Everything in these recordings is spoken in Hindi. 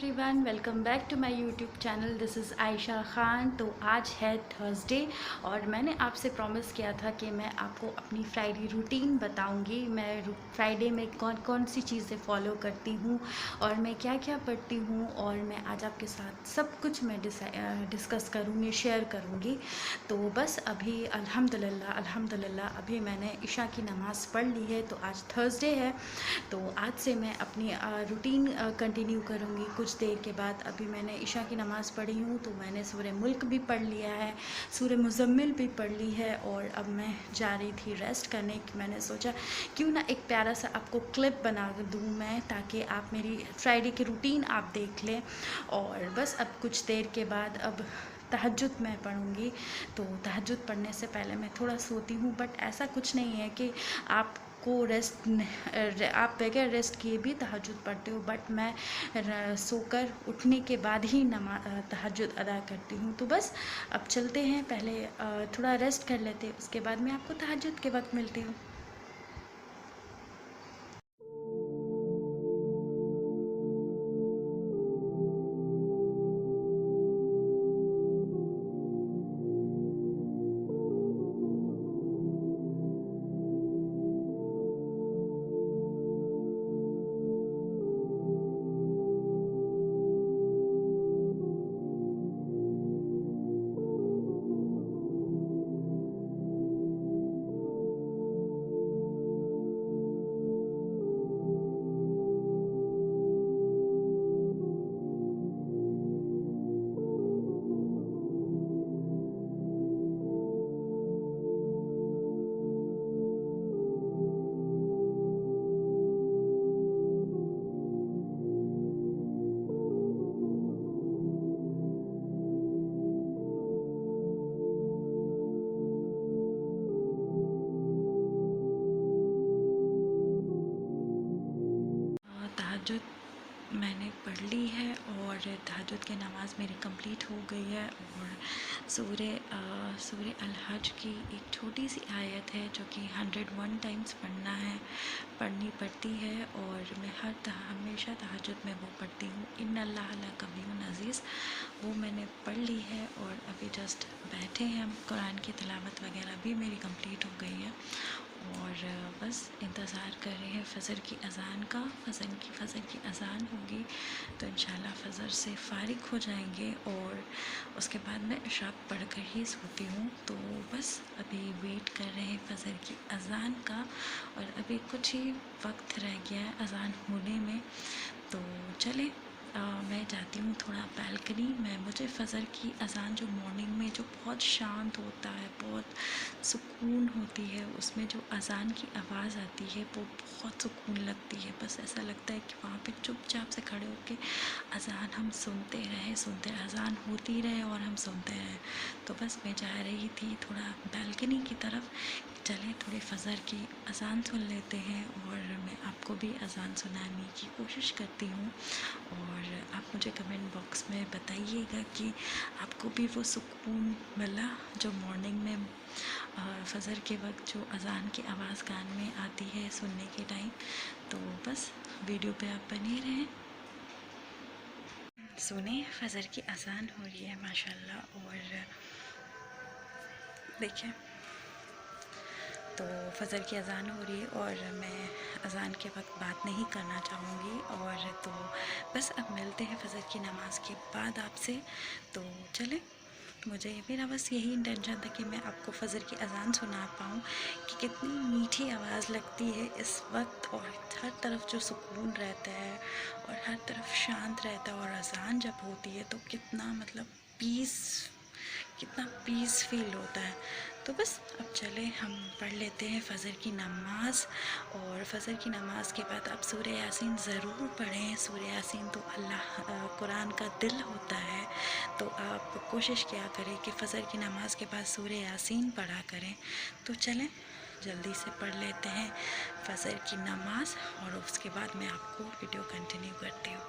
Everyone, welcome back to my YouTube channel. This is Ayesha Khan. तो आज है थर्सडे और मैंने आपसे प्रॉमिस किया था कि मैं आपको अपनी फ्राइडे रूटीन बताऊंगी। मैं फ्राइडे में कौन कौन सी चीज़ें फॉलो करती हूँ और मैं क्या क्या पढ़ती हूँ, और मैं आज आपके साथ सब कुछ मैं डिस्कस करूँगी, शेयर करूँगी। तो बस अभी अल्हम्दुलिल्लाह अभी मैंने इशा की नमाज़ पढ़ ली है। तो आज थर्सडे है, तो आज से मैं अपनी रूटीन कंटिन्यू करूँगी कुछ देर के बाद। अभी मैंने इशा की नमाज़ पढ़ी हूँ, तो मैंने सूरह मुल्क भी पढ़ लिया है, सूरह मुज़म्मिल भी पढ़ ली है, और अब मैं जा रही थी रेस्ट करने की। मैंने सोचा क्यों ना एक प्यारा सा आपको क्लिप बना दूँ मैं, ताकि आप मेरी फ्राइडे की रूटीन आप देख लें। और बस अब कुछ देर के बाद अब तहज्जुद मैं पढ़ूँगी। तो तहज्जुद पढ़ने से पहले मैं थोड़ा सोती हूँ, बट ऐसा कुछ नहीं है कि आप को आप बगैर रेस्ट किए भी तहज्जुद पढ़ते हो, बट मैं सोकर उठने के बाद ही तहज्जुद अदा करती हूँ। तो बस अब चलते हैं, पहले थोड़ा रेस्ट कर लेते हैं, उसके बाद मैं आपको तहज्जुद के वक्त मिलती हूँ। तहज्जुद मैंने पढ़ ली है और तहज्जुद की नमाज़ मेरी कंप्लीट हो गई है। और सूरह अल हज की एक छोटी सी आयत है जो कि 101 टाइम्स पढ़नी पड़ती है, और मैं हमेशा तहज्जुद में वो पढ़ती हूँ, इन्नल्लाह लक़वियुन अज़ीज़। वो मैंने पढ़ ली है और अभी जस्ट बैठे हैं हम, कुरान की तिलावत वगैरह भी मेरी कंप्लीट हो गई है, और बस इंतज़ार कर रहे हैं फ़जर की अज़ान का। फ़जर की अज़ान होगी तो इंशाल्लाह फ़जर से फ़ारिग हो जाएंगे, और उसके बाद मैं इशा पढ़ कर ही सोती हूँ। तो बस अभी वेट कर रहे हैं फ़जर की अज़ान का, और अभी कुछ ही वक्त रह गया है अज़ान होने में। तो चले मैं जाती हूँ थोड़ा बालकनी में। मुझे फ़जर की अज़ान जो मॉर्निंग में जो बहुत शांत होता है, बहुत सुकून होती है, उसमें जो अज़ान की आवाज़ आती है वो बहुत सुकून लगती है। बस ऐसा लगता है कि वहाँ पे चुपचाप से खड़े होकर अज़ान हम सुनते रहे, अज़ान होती रहे और हम सुनते रहे। तो बस मैं जा रही थी थोड़ा बालकनी की तरफ, चले थोड़ी फ़जर की अज़ान सुन लेते हैं, और मैं आपको भी अज़ान सुनाने की कोशिश करती हूँ। और आप मुझे कमेंट बॉक्स में बताइएगा कि आपको भी वो सुकून मिला जो मॉर्निंग में फ़जर के वक्त जो अज़ान की आवाज़ कान में आती है सुनने के टाइम। तो बस वीडियो पे आप बने रहें, सुने। फ़जर की अज़ान हो रही है माशाल्लाह, और देखिए तो फ़जर की अज़ान हो रही है, और मैं अज़ान के वक्त बात नहीं करना चाहूँगी। और तो बस अब मिलते हैं फ़जर की नमाज़ के बाद आपसे। तो चलें, मुझे मेरा बस यही इंटेंशन था कि मैं आपको फ़जर की अज़ान सुना पाऊँ कि कितनी मीठी आवाज़ लगती है इस वक्त, और हर तरफ जो सुकून रहता है और हर तरफ शांत रहता है, और अज़ान जब होती है तो कितना मतलब कितना पीस फील होता है। तो बस अब चले हम पढ़ लेते हैं फ़जर की नमाज़। और फ़जर की नमाज़ के बाद आप सूरह यासीन ज़रूर पढ़ें। सूरह यासीन तो कुरान का दिल होता है, तो आप कोशिश किया करें कि फ़जर की नमाज़ के बाद सूरह यासीन पढ़ा करें। तो चलें जल्दी से पढ़ लेते हैं फ़जर की नमाज़, और उसके बाद मैं आपको वीडियो कंटिन्यू करती हूँ।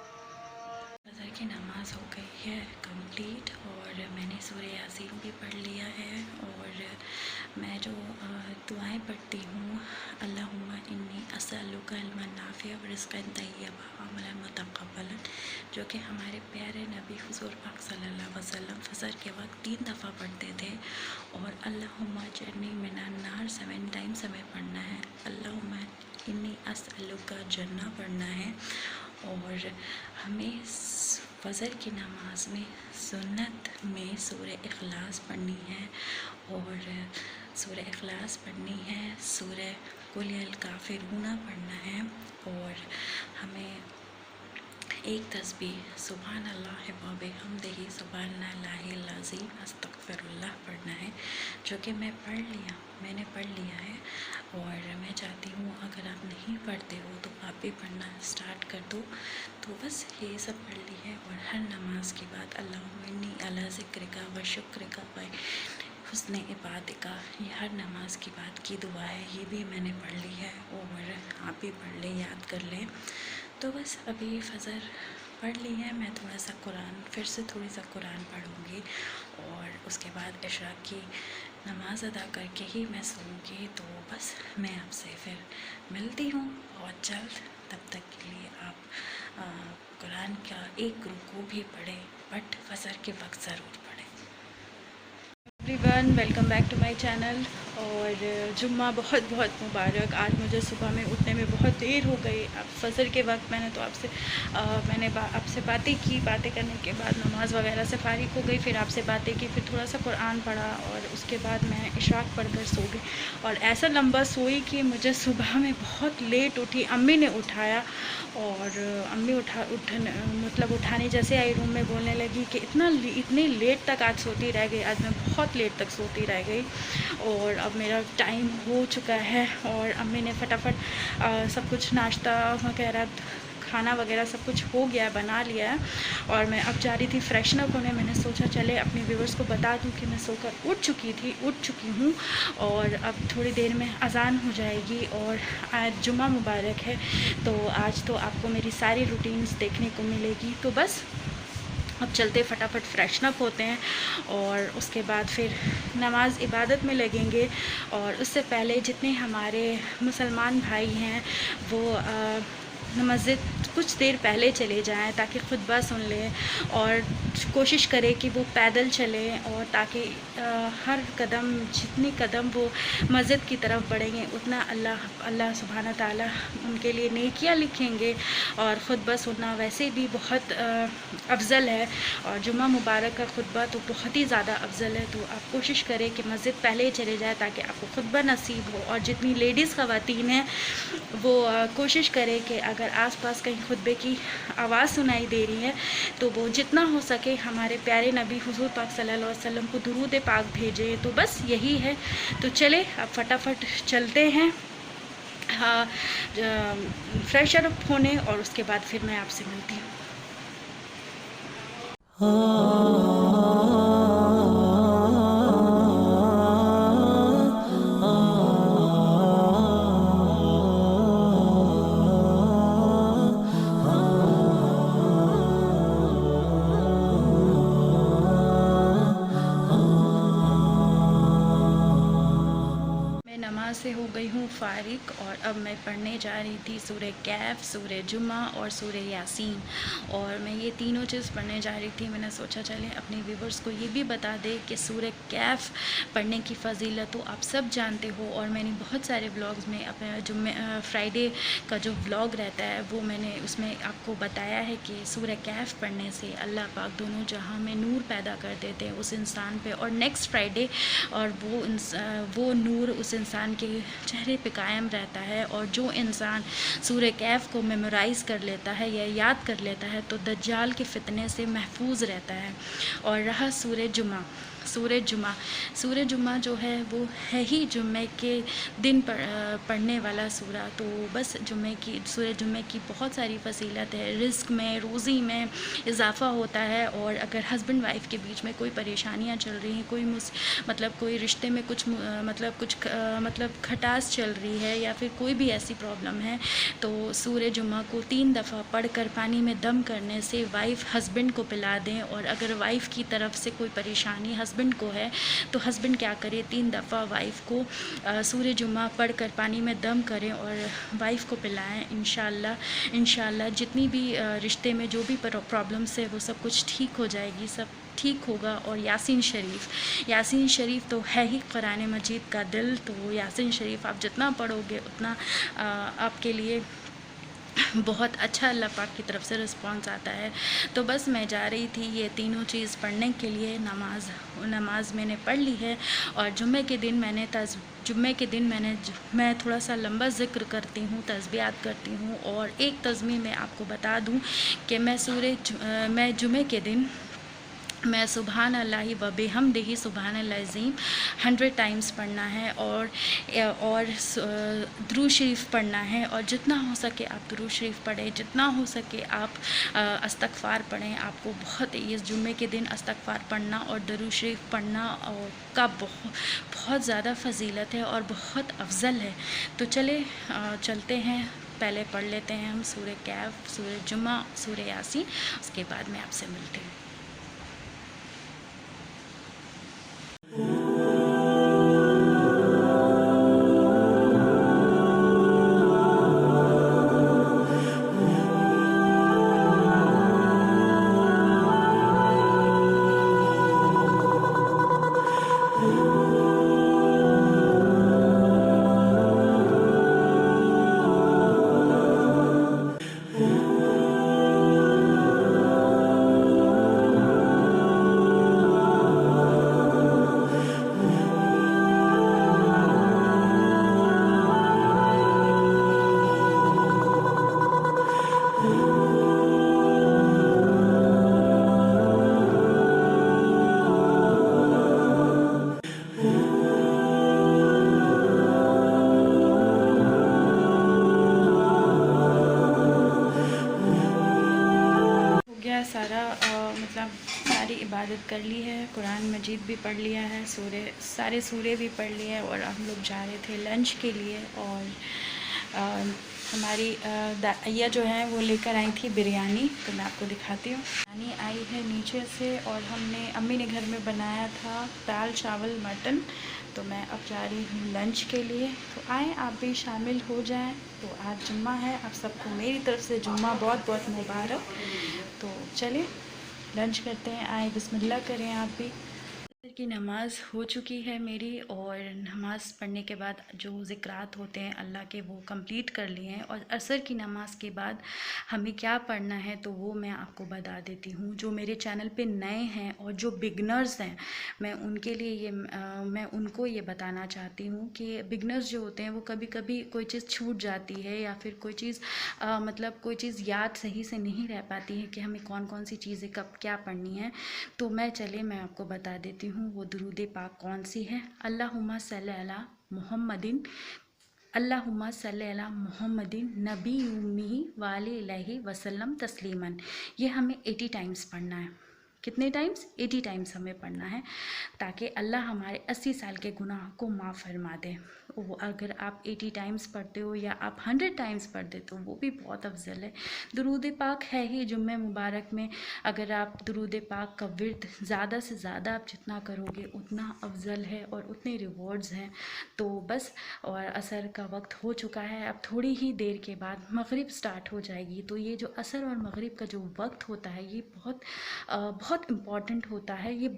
फ़जर की नमाज़ हो गई है कंप्लीट और मैंने सूरह यासीन भी पढ़ लिया है। और मैं जो दुआएं पढ़ती हूँ, अल्लाहुम्मा इन्नी अस्अलुका इल्मन नाफ़िअ व रिज़्क़न तय्यबा व अमलन मुतक़ब्बलन, जो कि हमारे प्यारे नबी हुज़ूर पाक सल्लल्लाहु अलैहि वसल्लम फ़जर के वक्त 3 दफ़ा पढ़ते थे। और अल्लाहुम्मा जन्नी मिनन नार 7 टाइम्स हमें पढ़ना है। अल्लाहुम्मा इन्नी अस्अलुका जन्ना पढ़ना है। और हमें फ़जर की नमाज में सुन्नत में सूरह इखलास पढ़नी है और सूरह इखलास पढ़नी है, सूरह कुल अल काफ़िरून पढ़ना है। और हमें एक तस्बीह सुभान अल्लाह व बिहम्दिही सुब्हानल्लाहिल अज़ीम अस्तगफिरुल्लाह पढ़ना है, जो कि मैंने पढ़ लिया है। और मैं चाहती हूँ अगर आप नहीं पढ़ते हो तो आप भी पढ़ना स्टार्ट कर दो। तो बस ये सब पढ़ ली है। और हर नमाज के बाद अल्लाहुम्मा इन्नी अला ज़िक्रिका व शुक्रिका व हुस्ने इबादिका, ये हर नमाज की बात की दुआ है, ये भी मैंने पढ़ ली है। और आप भी पढ़ लें, याद कर लें। तो बस अभी फ़जर पढ़ ली है, मैं थोड़ा सा कुरान फिर से थोड़ी सा कुरान पढ़ूँगी और उसके बाद इशा की नमाज़ अदा करके ही मैं सोऊंगी। तो बस मैं आपसे फिर मिलती हूँ बहुत जल्द। तब तक के लिए आप कुरान का एक रुकू भी पढ़ें, बट फ़जर के वक्त ज़रूर पढ़ें। Everyone, welcome back to my channel. और जुम्मा बहुत बहुत मुबारक। आज मुझे सुबह में उठने में बहुत देर हो गई। अब फ़जर के वक्त मैंने तो आपसे बातें करने के बाद नमाज़ वगैरह से फ़ारिग हो गई, फिर आपसे बातें की, फिर थोड़ा सा कुरान पढ़ा और उसके बाद मैं इशाक पढ़कर सो गई। और ऐसा लंबा सोई कि मुझे सुबह में बहुत लेट उठी। अम्मी ने उठाया और अम्मी उठाने जैसे आई रूम में बोलने लगी कि इतनी लेट तक आज सोती रह गई। आज मैं बहुत लेट तक सोती रह गई और अब मेरा टाइम हो चुका है। और अम्मी ने फटाफट सब कुछ नाश्ता वगैरह, खाना वगैरह सब कुछ हो गया, बना लिया है। और मैं अब जा रही थी फ्रेशन अप होने। मैंने सोचा चले अपने व्यूवर्स को बता दूं कि मैं सोकर उठ चुकी हूँ और अब थोड़ी देर में अज़ान हो जाएगी। और आज जुम्मा मुबारक है, तो आज तो आपको मेरी सारी रूटीन्स देखने को मिलेगी। तो बस अब चलते फटाफट फ्रेशन अप होते हैं और उसके बाद फिर नमाज इबादत में लगेंगे। और उससे पहले जितने हमारे मुसलमान भाई हैं वो मस्जिद कुछ देर पहले चले जाएं ताकि खुतबा सुन लें और कोशिश करें कि वो पैदल चलें। और ताकि हर कदम, जितनी कदम वो मस्जिद की तरफ बढ़ेंगे उतना अल्लाह सुब्हाना ताला उनके लिए नेकियां लिखेंगे। और खुतबा सुनना वैसे भी बहुत अफजल है और जुम्मा मुबारक का खुतबा तो बहुत ही ज़्यादा अफजल है। तो आप कोशिश करें कि मस्जिद पहले ही चले जाए ताकि आपको खुतबा नसीब हो। और जितनी लेडीज़ ख़वातीन हैं वो कोशिश करें कि अगर आसपास कहीं खुतबे की आवाज़ सुनाई दे रही है तो वो जितना हो सके हमारे प्यारे नबी हुज़ूर पाक सल्लल्लाहु अलैहि वसल्लम को दुरूद पाक भेजें। तो बस यही है। तो चले अब फटाफट चलते हैं फ्रेश अप होने और उसके बाद फिर मैं आपसे मिलती हूँ। नमाज से हो गई हूँ फ़ारिग और अब मैं पढ़ने जा रही थी सूरह कैफ, सूरह जुमा और सूरह यासीन। और मैं ये तीनों चीज़ पढ़ने जा रही थी। मैंने सोचा चले अपने व्यूवर्स को ये भी बता दें कि सूरह कैफ पढ़ने की फ़जीलत तो आप सब जानते हो। और मैंने बहुत सारे व्लॉग्स में अपने फ्राइडे का जो व्लॉग रहता है वो मैंने उसमें आपको बताया है कि सूरह कैफ पढ़ने से अल्लाह पाक दोनों जहां में नूर पैदा कर देते हैं उस इंसान पे। और नेक्स्ट फ्राइडे और वो नूर उस इंसान के चेहरे पे कायम रहता है। और जो इंसान सूरह कैफ को मेमोराइज़ कर लेता है या याद कर लेता है तो दज्जाल के फितने से महफूज रहता है। और रहा सूरह जुमा जो है वो है ही जुम्मे के दिन पढ़ने वाला सूरा। तो बस सूरह जुम्मे की बहुत सारी फजीलत है। रिस्क में, रोज़ी में इजाफ़ा होता है। और अगर हस्बैंड वाइफ के बीच में कोई परेशानियां चल रही हैं, कोई रिश्ते में कुछ खटास चल रही है या फिर कोई भी ऐसी प्रॉब्लम है, तो सूरह जुम्मा को 3 दफ़ा पढ़कर पानी में दम करने से वाइफ़ हस्बैंड को पिला दें। और अगर वाइफ़ की तरफ से कोई परेशानी हस्बैंड को है तो हस्बैंड क्या करे, 3 दफ़ा वाइफ़ को सूरह जुम्मा पढ़कर पानी में दम करें और वाइफ़ को पिलाएं। इंशाल्लाह जितनी भी रिश्ते में जो भी प्रॉब्लम्स है वो सब कुछ ठीक हो जाएगी, सब ठीक होगा। और यासीन शरीफ तो है ही कुरान मजीद का दिल, तो यासीन शरीफ आप जितना पढ़ोगे उतना आपके लिए बहुत अच्छा अल्लाह पाक की तरफ से रिस्पांस आता है। तो बस मैं जा रही थी ये तीनों चीज़ पढ़ने के लिए। नमाज मैंने पढ़ ली है और जुम्मे के दिन मैं थोड़ा सा लंबा ज़िक्र करती हूँ, तस्बीहात करती हूँ। और एक तस्बीह मैं आपको बता दूँ कि मैं जुम्मे के दिन मैं सुबहान अल्लाहि व बिहम्दिही सुबहान अल्लाह अज़ीम 100 टाइम्स पढ़ना है और दुरूद शरीफ पढ़ना है। और जितना हो सके आप दुरूद शरीफ पढ़ें, जितना हो सके आप इस्तग़फ़ार पढ़ें। आपको बहुत इस जुम्मे के दिन इस्तग़फ़ार पढ़ना और दुरूद शरीफ पढ़ना और का बहुत ज़्यादा फ़जीलत है और बहुत अफजल है। तो चलते हैं, पहले पढ़ लेते हैं हम सूरह कैफ, सूरह जुम्मा, सूरह यासीन, उसके बाद मैं आपसे मिलती हूँ। सारी इबादत कर ली है, कुरान मजीद भी पढ़ लिया है, सारे सूरे भी पढ़ लिए हैं। और हम लोग जा रहे थे लंच के लिए। और हमारी दाइया जो है वो लेकर आई थी बिरयानी, तो मैं आपको दिखाती हूँ। बिरयानी आई है नीचे से और अम्मी ने घर में बनाया था दाल चावल मटन। तो मैं अब जा रही हूँ लंच के लिए, तो आएँ आप भी शामिल हो जाएं। तो आज जुम्मा है, आप सबको मेरी तरफ से जुम्मा बहुत बहुत मुबारक। तो चलिए लंच करते हैं, आए बिस्मिल्लाह करें आप भी। असर की नमाज़ हो चुकी है मेरी, और नमाज़ पढ़ने के बाद जो ज़िक्रात होते हैं अल्लाह के वो कंप्लीट कर लिए हैं। और असर की नमाज़ के बाद हमें क्या पढ़ना है तो वो मैं आपको बता देती हूँ। जो मेरे चैनल पे नए हैं और जो बिगनर्स हैं, मैं उनको ये बताना चाहती हूँ कि बिगनर्स जो होते हैं वो कभी कभी कोई चीज़ छूट जाती है या फिर कोई चीज़ कोई चीज़ याद सही से नहीं रह पाती है कि हमें कौन कौन सी चीज़ें कब क्या पढ़नी है। तो मैं आपको बता देती हूँ वो दुरूद पाक कौन सी है। अल्लाहुम्मा सल्ली अला मुहम्मदिन, अल्लाहुम्मा सल्ली अला मुहम्मदिन नबी उम्मी वाले अलैहि वसल्लम तस्लीमन। ये हमें 80 टाइम्स पढ़ना है। कितने टाइम्स? 80 टाइम्स हमें पढ़ना है, ताकि अल्लाह हमारे 80 साल के गुनाह को माफ़ फरमा दे। वो अगर आप 80 टाइम्स पढ़ते हो या आप 100 टाइम्स पढ़ देते हो वो भी बहुत अफजल है। दुरूद पाक है ही जुम्मे मुबारक में, अगर आप दुरूद पाक का विर्द ज़्यादा से ज़्यादा आप जितना करोगे उतना अफजल है और उतने रिवॉर्ड्स हैं। तो बस, और असर का वक्त हो चुका है, अब थोड़ी ही देर के बाद मगरिब स्टार्ट हो जाएगी। तो ये जो असर और मगरिब का जो वक्त होता है ये बहुत इम्पॉर्टेंट होता है, ये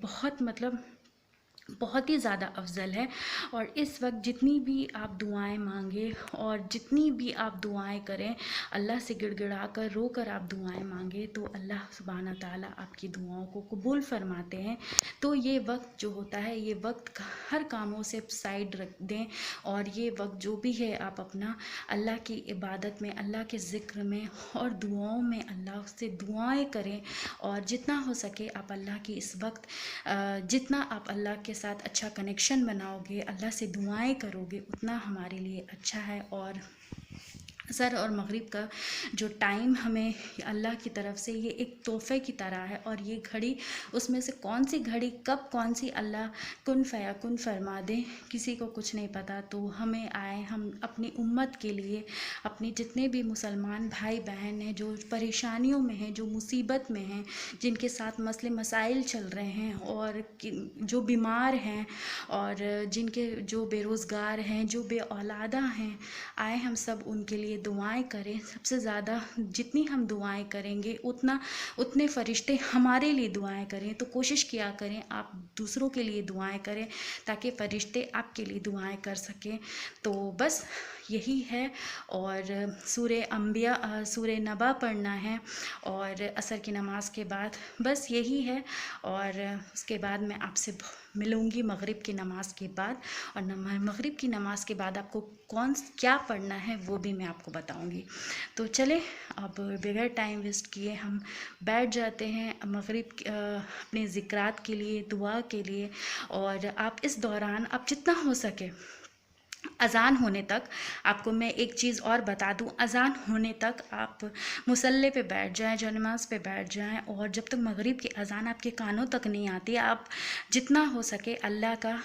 बहुत ही ज़्यादा अफजल है। और इस वक्त जितनी भी आप दुआएं मांगे और जितनी भी आप दुआएं करें, अल्लाह से गिड़गिड़ा कर रो कर आप दुआएं मांगे तो अल्लाह सुब्हाना ताला आपकी दुआओं को कबूल फरमाते हैं। तो ये वक्त जो होता है, ये वक्त हर कामों से साइड रख दें और ये वक्त जो भी है आप अपना अल्लाह की इबादत में, अल्लाह के ज़िक्र में और दुआओं में अल्लाह से दुआएं करें। और जितना हो सके आप अल्लाह की इस वक्त जितना आप अल्लाह के साथ अच्छा कनेक्शन बनाओगे, अल्लाह से दुआएं करोगे, उतना हमारे लिए अच्छा है। और असर और मगरिब का जो टाइम हमें अल्लाह की तरफ से ये एक तोहफ़े की तरह है, और ये घड़ी उसमें से कौन सी घड़ी कब कौन सी अल्लाह कुन फयाकुन फरमा दे, किसी को कुछ नहीं पता। तो हमें आए, हम अपनी उम्मत के लिए, अपने जितने भी मुसलमान भाई बहन हैं जो परेशानियों में हैं, जो मुसीबत में हैं, जिनके साथ मसले मसाइल चल रहे हैं, और जो बीमार हैं, और जिनके जो बेरोज़गार हैं, जो बे औलादा हैं, आए हम सब उनके लिए दुआएं करें। सबसे ज़्यादा जितनी हम दुआएं करेंगे उतने फरिश्ते हमारे लिए दुआएं करें। तो कोशिश किया करें आप दूसरों के लिए दुआएं करें, ताकि फरिश्ते आपके लिए दुआएं कर सकें। तो बस यही है। और सूरे अंबिया सूरे नबा पढ़ना है, और असर की नमाज़ के बाद बस यही है। और उसके बाद मैं आपसे मिलूँगी मगरिब की नमाज़ के बाद, और मगरिब की नमाज़ के बाद आपको क्या पढ़ना है वो भी मैं आपको बताऊंगी। तो चले, अब बगैर टाइम वेस्ट किए हम बैठ जाते हैं मगरिब अपने ज़िक्रात के लिए, दुआ के लिए। और आप इस दौरान आप जितना हो सके अज़ान होने तक, आपको मैं एक चीज़ और बता दूं, अज़ान होने तक आप मुसल्ले पे बैठ जाएं, जो नमाज पे बैठ जाएं, और जब तक मगरिब की अज़ान आपके कानों तक नहीं आती, आप जितना हो सके अल्लाह का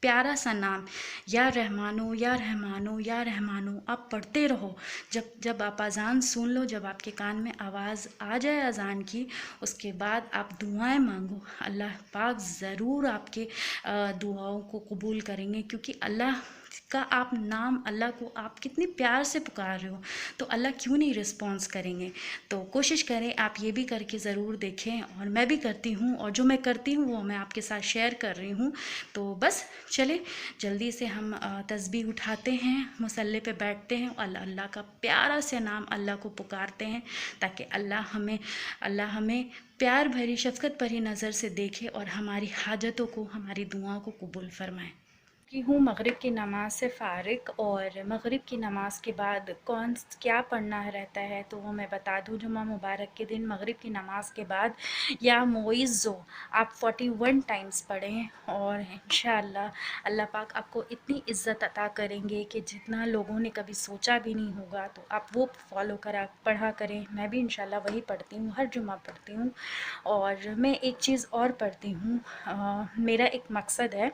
प्यारा सा नाम, या रहमानो या रहमानो या रहमानो, आप पढ़ते रहो। जब जब आप अज़ान सुन लो, जब आपके कान में आवाज़ आ जाए अज़ान की, उसके बाद आप दुआएं मांगो। अल्लाह पाक ज़रूर आपके दुआओं को कबूल करेंगे, क्योंकि अल्लाह का आप नाम, अल्लाह को आप कितने प्यार से पुकार रहे हो, तो अल्लाह क्यों नहीं रिस्पॉन्स करेंगे। तो कोशिश करें, आप ये भी करके ज़रूर देखें, और मैं भी करती हूँ, और जो मैं करती हूँ वो मैं आपके साथ शेयर कर रही हूँ। तो बस चले जल्दी से हम तस्बीह उठाते हैं, मुसल्ले पे बैठते हैं, और अल्लाह का प्यारा से नाम अल्लाह को पुकारते हैं, ताकि अल्लाह हमें प्यार भरी शफ़क़त भरी नज़र से देखे, और हमारी हाजतों को, हमारी दुआओं को कबूल फरमाए। कि हूँ मगरिब की नमाज़ से फ़ारिग, और मगरिब की नमाज़ के बाद क्या पढ़ना रहता है तो वो मैं बता दूँ। जुम्मा मुबारक के दिन मगरिब की नमाज़ के बाद या मोइज़ो आप 41 टाइम्स पढ़ें, और इंशाअल्लाह अल्लाह पाक आपको इतनी इज़्ज़त अता करेंगे कि जितना लोगों ने कभी सोचा भी नहीं होगा। तो आप वो पढ़ा करें। मैं भी इंशाअल्लाह वही पढ़ती हूँ, हर जुम्मा पढ़ती हूँ। और मैं एक चीज़ और पढ़ती हूँ, मेरा एक मकसद है,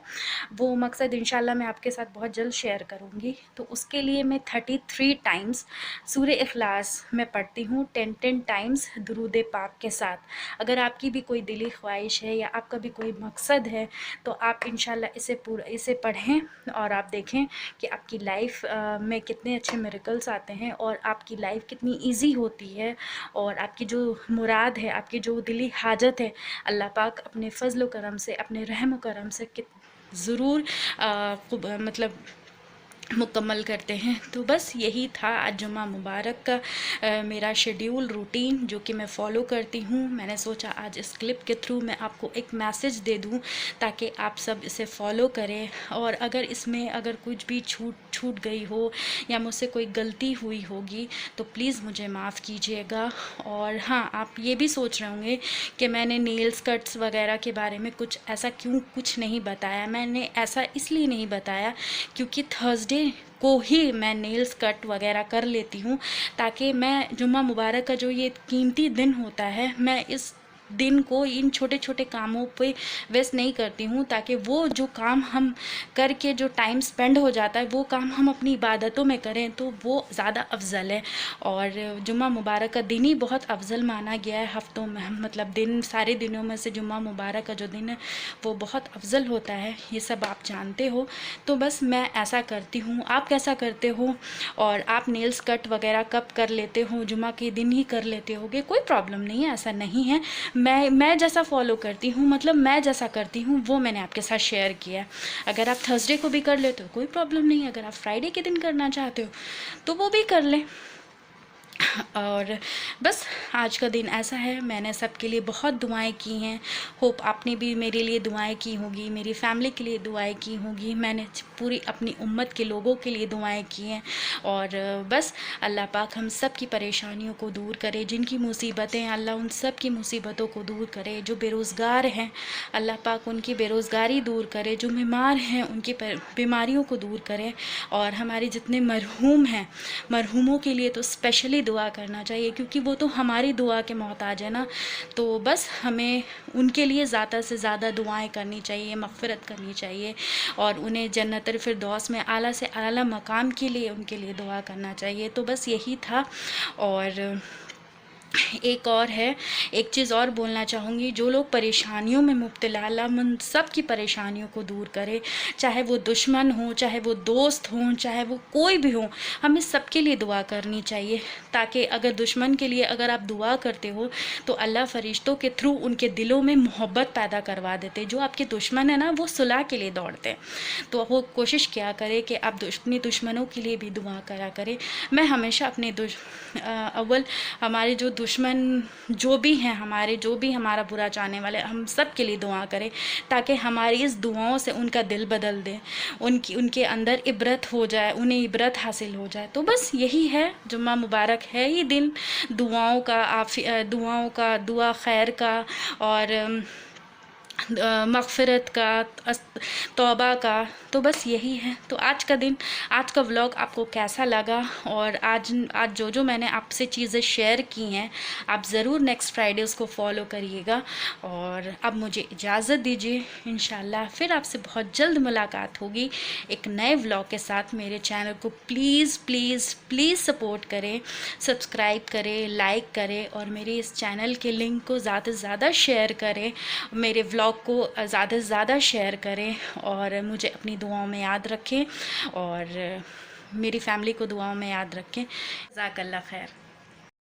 वो मकसद इंशाल्लाह मैं आपके साथ बहुत जल्द शेयर करूँगी। तो उसके लिए मैं 33 टाइम्स सूरे इखलास में पढ़ती हूँ, 10 टाइम्स दुरूद पाक के साथ। अगर आपकी भी कोई दिली ख्वाहिश है, या आपका भी कोई मकसद है, तो आप इंशाल्लाह इसे पढ़ें, और आप देखें कि आपकी लाइफ में कितने अच्छे मिरेकल्स आते हैं, और आपकी लाइफ कितनी ईजी होती है, और आपकी जो मुराद है, आपकी जो दिली हाजत है, अल्लाह पाक अपने फ़ज़ल व करम से, अपने रहम व करम से ज़रूर मतलब मुकम्मल करते हैं। तो बस यही था आज जुम्मा मुबारक का मेरा शेड्यूल, रूटीन, जो कि मैं फ़ॉलो करती हूँ। मैंने सोचा आज इस क्लिप के थ्रू मैं आपको एक मैसेज दे दूँ, ताकि आप सब इसे फ़ॉलो करें। और अगर इसमें अगर कुछ भी छूट गई हो, या मुझसे कोई गलती हुई होगी, तो प्लीज़ मुझे माफ़ कीजिएगा। और हाँ, आप ये भी सोच रहे होंगे कि मैंने नेल्स कट्स वगैरह के बारे में कुछ नहीं बताया। मैंने ऐसा इसलिए नहीं बताया क्योंकि थर्सडे को ही मैं नेल्स कट वगैरह कर लेती हूँ, ताकि मैं जुम्मा मुबारक का जो ये कीमती दिन होता है, मैं इस दिन को इन छोटे छोटे कामों पे वेस्ट नहीं करती हूँ, ताकि वो जो काम हम करके जो टाइम स्पेंड हो जाता है, वो काम हम अपनी इबादतों में करें, तो वो ज़्यादा अफजल है। और जुम्मा मुबारक का दिन ही बहुत अफजल माना गया है हफ़्तों में, मतलब दिन, सारे दिनों में से जुम्मा मुबारक का जो दिन है वो बहुत अफजल होता है, ये सब आप जानते हो। तो बस मैं ऐसा करती हूँ। आप कैसा करते हो, और आप नेल्स कट वगैरह कब कर लेते हो? जुम्मा के दिन ही कर लेते होगे, कोई प्रॉब्लम नहीं है, ऐसा नहीं है। मैं जैसा फॉलो करती हूँ, मतलब मैं जैसा करती हूँ, वो मैंने आपके साथ शेयर किया। अगर आप थर्सडे को भी कर लेते हो कोई प्रॉब्लम नहीं है, अगर आप फ्राइडे के दिन करना चाहते हो तो वो भी कर लें। और बस आज का दिन ऐसा है। मैंने सबके लिए बहुत दुआएं की हैं। होप आपने भी मेरे लिए दुआएं की होगी, मेरी फैमिली के लिए दुआएं की होगी। मैंने पूरी अपनी उम्मत के लोगों के लिए दुआएं की हैं। और बस अल्लाह पाक हम सब की परेशानियों को दूर करे, जिनकी मुसीबतें, अल्लाह उन सब की मुसीबतों को दूर करे। जो बेरोज़गार हैं अल्लाह पाक उनकी बेरोज़गारी दूर करे, जो बीमार हैं उनकी बीमारियों को दूर करे। और हमारे जितने मरहूम हैं, मरहूमों के लिए तो स्पेशली दुआ करना चाहिए, क्योंकि वो तो हमारी दुआ के मोहताज है ना। तो बस हमें उनके लिए ज़्यादा से ज़्यादा दुआएं करनी चाहिए, मग़फ़िरत करनी चाहिए, और उन्हें जन्नतुल फिरदौस में आला से आला मकाम के लिए उनके लिए दुआ करना चाहिए। तो बस यही था। और एक और है, एक चीज़ और बोलना चाहूँगी, जो लोग परेशानियों में मुब्तला, अल्लाह उन सब की परेशानियों को दूर करे, चाहे वो दुश्मन हो, चाहे वो दोस्त हों, चाहे वो कोई भी हो, हमें सबके लिए दुआ करनी चाहिए। ताकि अगर दुश्मन के लिए अगर आप दुआ करते हो तो अल्लाह फरिश्तों के थ्रू उनके दिलों में मोहब्बत पैदा करवा देते। जो आपके दुश्मन है ना, वो सुलह के लिए दौड़ते हैं। तो वो कोशिश किया करे कि आप अपने दुश्मनों के लिए भी दुआ करा करें। मैं हमेशा अपने अव्वल हमारे जो दुश्मन जो भी हैं, हमारे जो भी हमारा बुरा चाहने वाले, हम सब के लिए दुआ करें, ताकि हमारी इस दुआओं से उनका दिल बदल दे, उनके अंदर इबरत हो जाए, उन्हें इबरत हासिल हो जाए। तो बस यही है। जुम्मा मुबारक है ये दिन, दुआओं का, दुआ खैर का, और मग़फ़िरत का, तौबा का। तो बस यही है। तो आज का दिन, आज का व्लॉग आपको कैसा लगा, और आज जो मैंने आपसे चीज़ें शेयर की हैं, आप ज़रूर नेक्स्ट फ्राइडे उसको फॉलो करिएगा। और अब मुझे इजाज़त दीजिए, इंशाल्लाह फिर आपसे बहुत जल्द मुलाकात होगी एक नए व्लॉग के साथ। मेरे चैनल को प्लीज़ प्लीज़ प्लीज़ सपोर्ट करें, सब्सक्राइब करें, लाइक करें, और मेरे इस चैनल के लिंक को ज़्यादा से ज़्यादा शेयर करें, मेरे व्लॉग को ज़्यादा से ज़्यादा शेयर करें, और मुझे अपनी दुआओं में याद रखें, और मेरी फैमिली को दुआओं में याद रखें। जज़ाकल्लाह खैर।